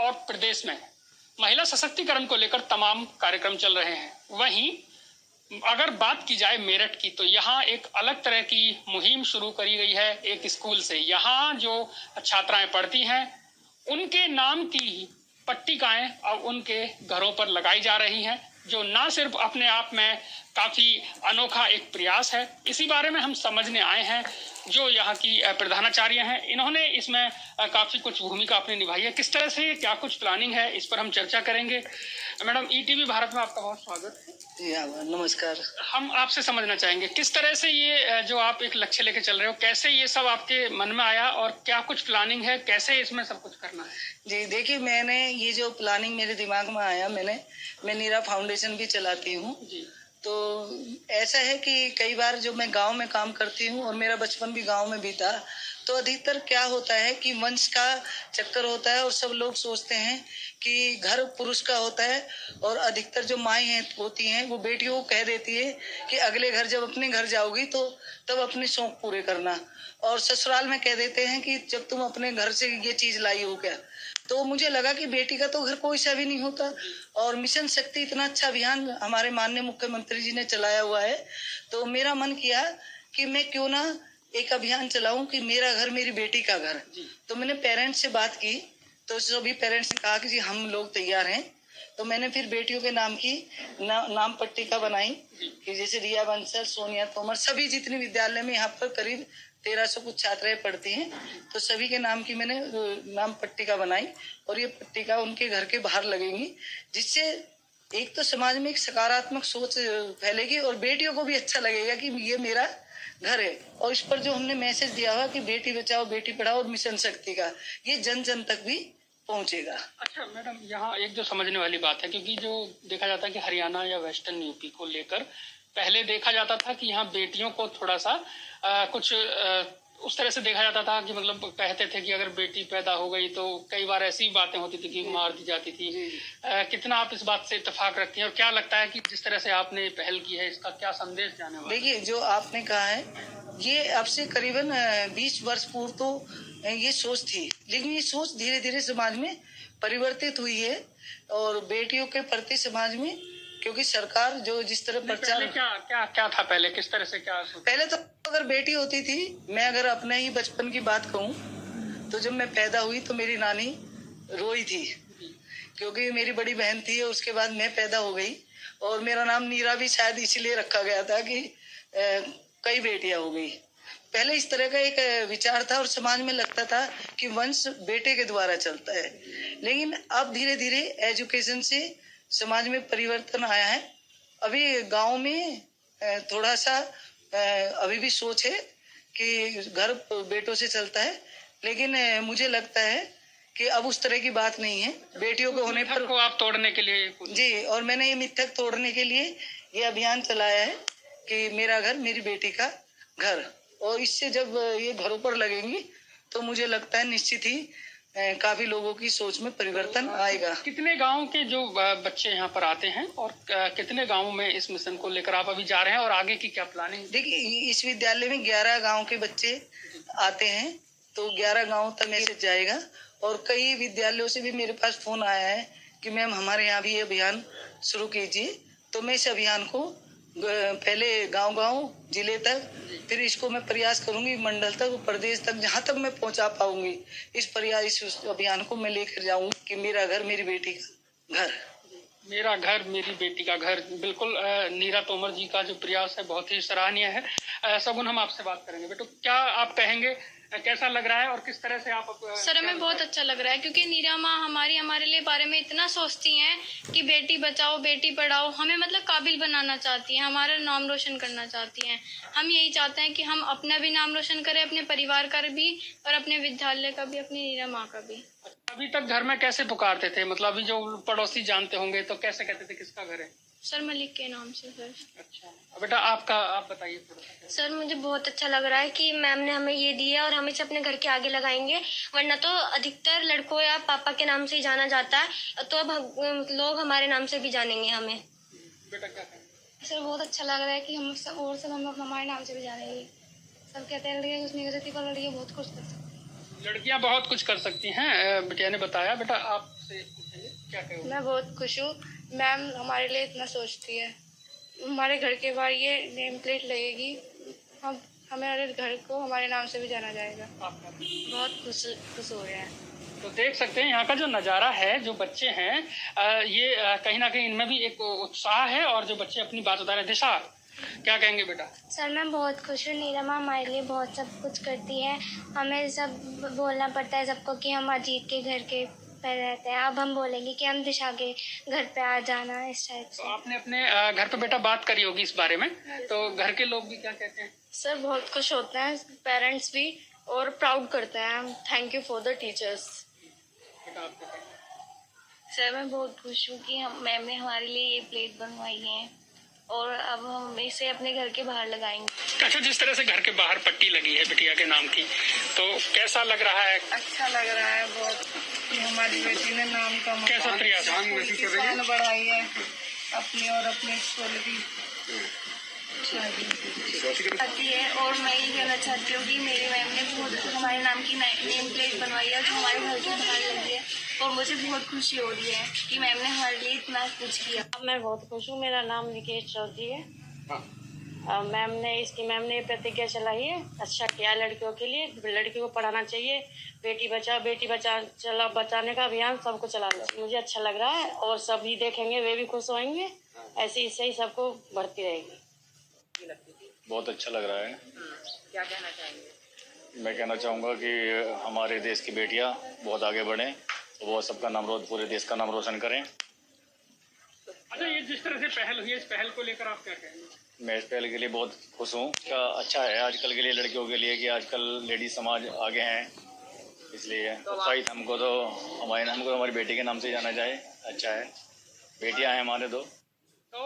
और प्रदेश में महिला सशक्तिकरण को लेकर तमाम कार्यक्रम चल रहे हैं। वहीं अगर बात की जाए मेरठ की, तो यहाँ एक अलग तरह की मुहिम शुरू करी गई है एक स्कूल से। यहाँ जो छात्राएं पढ़ती हैं उनके नाम की पट्टिकाएं अब उनके घरों पर लगाई जा रही हैं, जो ना सिर्फ अपने आप में काफी अनोखा एक प्रयास है। इसी बारे में हम समझने आए हैं जो यहाँ की प्रधानाचार्य हैं। इन्होंने इसमें काफी कुछ भूमिका अपनी निभाई है। किस तरह से क्या कुछ प्लानिंग है, इस पर हम चर्चा करेंगे। मैडम, ईटीवी भारत में आपका बहुत स्वागत है। नमस्कार। हम आपसे समझना चाहेंगे किस तरह से ये जो आप एक लक्ष्य लेके चल रहे हो, कैसे ये सब आपके मन में आया और क्या कुछ प्लानिंग है, कैसे इसमें सब कुछ करना है? जी देखिए, मैंने ये जो प्लानिंग मेरे दिमाग में आया, मैं नीरा फाउंडेशन भी चलाती हूँ। तो ऐसा है कि कई बार जो मैं गांव में काम करती हूँ और मेरा बचपन भी गांव में बीता, तो अधिकतर क्या होता है कि वंश का चक्कर होता है और सब लोग सोचते हैं कि घर पुरुष का होता है, और अधिकतर जो माएँ होती हैं वो बेटियों को कह देती है कि अगले घर जब अपने घर जाओगी तो तब अपने शौक पूरे करना, और ससुराल में कह देते हैं कि जब तुम अपने घर से ये चीज लाई हो क्या। तो मुझे लगा कि बेटी का तो घर कोई सा भी नहीं होता, और मिशन शक्ति इतना अच्छा अभियान हमारे माननीय मुख्यमंत्री जी ने चलाया हुआ है, तो मेरा मन किया कि मैं क्यों ना एक अभियान चलाऊं कि मेरा घर मेरी बेटी का घर। तो मैंने पेरेंट्स से बात की, तो सभी पेरेंट्स ने कहा कि जी हम लोग तैयार हैं। तो मैंने फिर बेटियों के नाम की नाम पट्टिका बनाई कि जैसे रिया बंसल, सोनिया तोमर, सभी जितने विद्यालय में यहाँ पर करीब 1300 कुछ छात्राएं पढ़ती हैं, तो सभी के नाम की मैंने नाम पट्टिका बनाई, और ये पट्टिका उनके घर के बाहर लगेंगी, जिससे एक तो समाज में एक सकारात्मक सोच फैलेगी और बेटियों को भी अच्छा लगेगा कि ये मेरा घर है। और इस पर जो हमने मैसेज दिया हुआ कि बेटी बचाओ बेटी पढ़ाओ और मिशन शक्ति का, ये जन जन तक भी पहुंचेगा। अच्छा मैडम, यहाँ एक जो समझने वाली बात है, क्योंकि जो देखा जाता है कि हरियाणा या वेस्टर्न यूपी को लेकर पहले देखा जाता था कि यहाँ बेटियों को थोड़ा सा कुछ उस तरह से देखा जाता था कि मतलब कहते थे कि अगर बेटी पैदा हो गई तो कई बार ऐसी बातें होती थी कि मार दी जाती थी। कितना आप इस बात से इत्तेफाक रखती हैं, और क्या लगता है कि जिस तरह से आपने पहल की है इसका क्या संदेश जाने वाला? देखिए, जो आपने कहा है ये अब से करीबन 20 वर्ष पूर्व तो ये सोच थी, लेकिन ये सोच धीरे धीरे समाज में परिवर्तित हुई है, और बेटियों के प्रति समाज में, क्योंकि सरकार जो जिस तरह प्रचार क्या था पहले, किस तरह से क्या पहले तो अगर बेटी होती थी, मैं अगर अपने ही बचपन की बात कहूँ तो जब मैं पैदा हुई तो मेरी नानी रोई थी, क्योंकि मेरी बड़ी बहन थी और उसके बाद मैं पैदा हो गई, और मेरा नाम नीरा भी शायद इसलिए रखा गया था कि कई बेटियां हो गई। पहले इस तरह का एक विचार था और समाज में लगता था कि वंश बेटे के द्वारा चलता है, लेकिन अब धीरे धीरे एजुकेशन से समाज में परिवर्तन आया है। अभी गांव में थोड़ा सा अभी भी सोच है कि घर बेटों से चलता है, लेकिन मुझे लगता है कि अब उस तरह की बात नहीं है। बेटियों को होने पर को आप तोड़ने के लिए जी, और मैंने ये मिथक तोड़ने के लिए ये अभियान चलाया है कि मेरा घर मेरी बेटी का घर, और इससे जब ये घरों पर लगेंगी तो मुझे लगता है निश्चित ही काफी लोगों की सोच में परिवर्तन आएगा। कितने गांव के जो बच्चे यहाँ पर आते हैं और कितने गांवों में इस मिशन को लेकर आप अभी जा रहे हैं, और आगे की क्या प्लानिंग? देखिए, इस विद्यालय में 11 गांव के बच्चे आते हैं, तो 11 गांव तक मैसेज जाएगा, और कई विद्यालयों से भी मेरे पास फोन आया है कि मैम हमारे यहाँ भी ये अभियान शुरू कीजिए। तो मैं इस अभियान को पहले गांव-गांव, जिले तक, फिर इसको मैं प्रयास करूंगी मंडल तक, प्रदेश तक, जहां तक मैं पहुंचा पाऊंगी। इस अभियान को मैं लेकर जाऊंगी कि मेरा घर मेरी बेटी का घर। मेरा घर मेरी बेटी का घर। बिल्कुल, नीरा तोमर जी का जो प्रयास है बहुत ही सराहनीय है। सगुन, हम आपसे बात करेंगे। बेटो, क्या आप कहेंगे, कैसा लग रहा है और किस तरह से आप? सर, हमें बहुत अच्छा लग रहा है, क्योंकि नीरा माँ हमारे लिए बारे में इतना सोचती हैं कि बेटी बचाओ बेटी पढ़ाओ, हमें मतलब काबिल बनाना चाहती हैं, हमारा नाम रोशन करना चाहती हैं। हम यही चाहते हैं कि हम अपना भी नाम रोशन करें, अपने परिवार का भी, और अपने विद्यालय का भी, अपनी नीरा माँ का भी। अभी तक घर में कैसे पुकारते थे, मतलब अभी जो पड़ोसी जानते होंगे तो कैसे कहते थे किसका घर है? सर, मलिक के नाम से सर। अच्छा बेटा, आप बताइए थोड़ा सा। सर, मुझे बहुत अच्छा लग रहा है कि मैम ने हमें ये दिया, और हम इसे अपने घर के आगे लगाएंगे, वरना तो अधिकतर लड़कों या पापा के नाम से ही जाना जाता है, तो अब लोग हमारे नाम से भी जानेंगे हमें। बेटा क्या कहें? सर, बहुत अच्छा लग रहा है कि हम सब हमारे नाम से भी जानेंगे। सब कहते हैं लड़के कुछ नहीं कर सकती, पर लड़के बहुत कुछ कर सकते। लड़कियां बहुत कुछ कर सकती हैं, बिटिया ने बताया। बेटा आपसे क्या कहोगे? मैं बहुत खुश हूँ, मैम हमारे लिए इतना सोचती है। हमारे घर के बाहर ये नेम प्लेट लगेगी, हम हमारे घर को हमारे नाम से भी जाना जाएगा। बहुत खुश हो रहे हैं। तो देख सकते हैं यहाँ का जो नज़ारा है, जो बच्चे हैं ये कहीं ना कहीं इनमें भी एक उत्साह है, और जो बच्चे अपनी बात बता रहे हैं। दिशा क्या कहेंगे बेटा? सर मैं बहुत खुश हूँ, नीरा माँ हमारे लिए बहुत सब कुछ करती है। हमें सब बोलना पड़ता है सबको कि हम अजीत के घर के पे रहते हैं, अब हम बोलेंगे कि हम दिशा के घर पे आ जाना, इस टाइप से। तो आपने अपने घर पे बेटा बात करी होगी इस बारे में, तो घर के लोग भी क्या कहते हैं? सर बहुत खुश होते हैं, पेरेंट्स भी, और प्राउड करते हैं। Thank you for the teachers. Sir मैं बहुत खुश हूँ कि हम मैम ने हमारे लिए ये प्लेट बनवाई है, और अब हम इसे अपने घर के बाहर लगाएंगे। अच्छा, जिस तरह से घर के बाहर पट्टी लगी है बिटिया के नाम की, तो कैसा लग रहा है? अच्छा लग रहा है बहुत कि हमारी बेटी ने नाम का कैसा प्रयास शान बढ़ाई है अपनी और अपने स्कूल की। आती है, और मैं ये कहना चाहती हूँ कि मेरी मैम ने बहुत हमारे नाम की नेम प्लेट बनवाई है जो हमारे घर के बाहर लगी है, और मुझे बहुत खुशी हो रही है कि मैम ने हमारे लिए इतना कुछ किया। मैं बहुत खुश हूँ, मेरा नाम निकेश चौधरी है। मैम ने प्रतिज्ञा चलाई है, अच्छा किया लड़कियों के लिए। लड़कियों को पढ़ाना चाहिए, बेटी बचाने का अभियान सबको चलाना चाहिए। मुझे अच्छा लग रहा है, और सभी देखेंगे वे भी खुश होंगे, ऐसे ही सबको बढ़ती रहेगी। बहुत अच्छा लग रहा है। क्या कहना चाहेंगे? मैं कहना चाहूँगा कि हमारे देश की बेटियाँ बहुत आगे बढ़ें, वो सबका नाम पूरे देश का नाम रोशन करें। अच्छा, ये जिस तरह से पहल हुई है, इस पहल को लेकर आप क्या कहेंगे? मैं इस पहल के लिए बहुत खुश हूँ। क्या अच्छा है आजकल के लिए लड़कियों के लिए कि आजकल लेडीज समाज आगे हैं, इसलिए उत्साहित हमको हमारी बेटी के नाम से जाना जाए। अच्छा है, बेटियाँ हैं हमारे दो। तो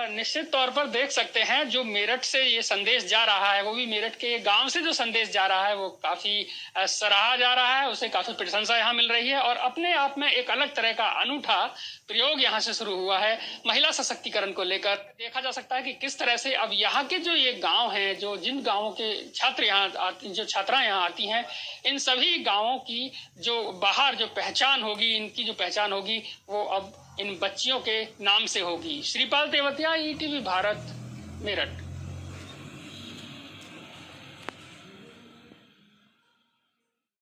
निश्चित तौर पर देख सकते हैं, जो मेरठ से ये संदेश जा रहा है, वो भी मेरठ के गांव से जो संदेश जा रहा है, वो काफी सराहा जा रहा है, उसे काफी प्रशंसा यहाँ मिल रही है, और अपने आप में एक अलग तरह का अनूठा प्रयोग यहाँ से शुरू हुआ है महिला सशक्तिकरण को लेकर। देखा जा सकता है कि किस तरह से अब यहाँ के जो ये गांव हैं, जो जिन गांवों के छात्र यहाँ आती, जो छात्राएं यहाँ आती हैं, इन सभी गांवों की जो बाहर जो पहचान होगी, इनकी जो पहचान होगी, वो अब इन बच्चियों के नाम से होगी। श्रीपाल तेवतिया, ईटीवी भारत, मेरठ।